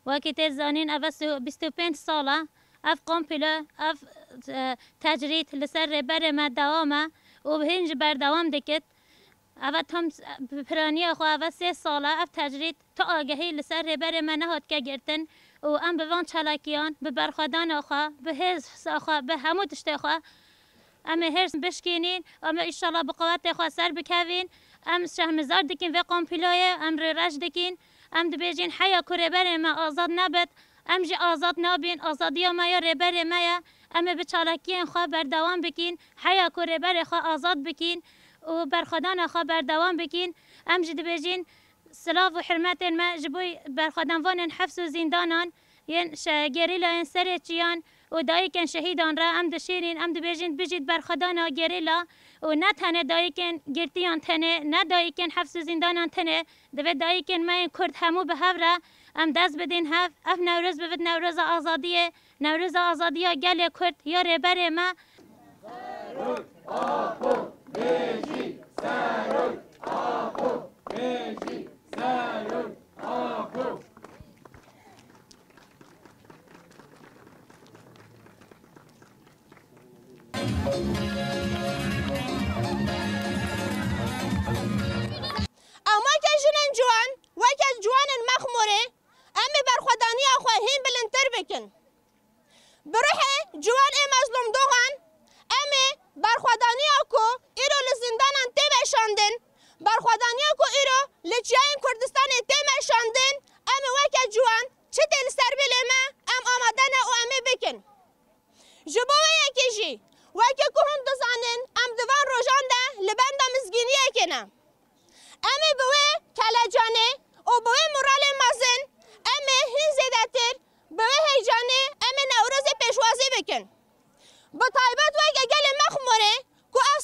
وکی تزانین اف 25 ساله اف قامپلا اف تجرید لسر ربر ما دوامه و به هنج بردوام دکت اف هم پرانی خو اف 3 ساله اف تجرید تا آگهی لسر ربر ما نهاد که گرتن و ام به وان چلاکیان به برخوادان خو به حس خو به همو تشت خو ام هرس بشکینین ام انشالله بقوات خو سر بکوین ام شهمزار دکین و قامپلای ام رج دکین ام دبیجین حیا کربر ما آزاد نبد ام جی آزاد نبین آزادی ما یا ربر ما یا ام به چالاکیان خو بردوام بکین حیا کربر خو آزاد بکین و برخوادان خو بردوام بکین ام جی دبیجین سلاف و حرمت ما جبوی برخوادان وان حبس و زندانان ین گریلا سر چیان و دایکن شهیدان را ام دشیرین ام دبیجین بجید برخوادان گریلا و نه تنه دایکن گرتیان تنه نه دایکن حبس و زندانان تنه دوی دایکن ما کرد همو به هفره ام دست بدین هف اف نوروز ببید نوروز آزادیه نوروز آزادیه گل کرد یا ربر ما سرود آخو بیجی سرود آخو بیجی سرود آخو اما که جنن جوان و که جوان مخموره امی برخودانی آخواهیم بلندتر بکن بروح جوان مظلوم دوغان امی برخودانی آکو ایرو لزندانان تیم اشاندن برخودانی آکو ایرو لچیاین کردستان تیم اشاندن امی و که جوان چه دل سر بلمه ام آمدن او امی بکن جبوه یکی جی و که کهون دزانن ام دوان روژان ده لبند مزگینی اکنه امی بوه کلجانه و بوه مرال مازن امی هین زیدتر بوه هیجانه امی نوروز پیشوازی بکن با طایبت و گل مخموره که اف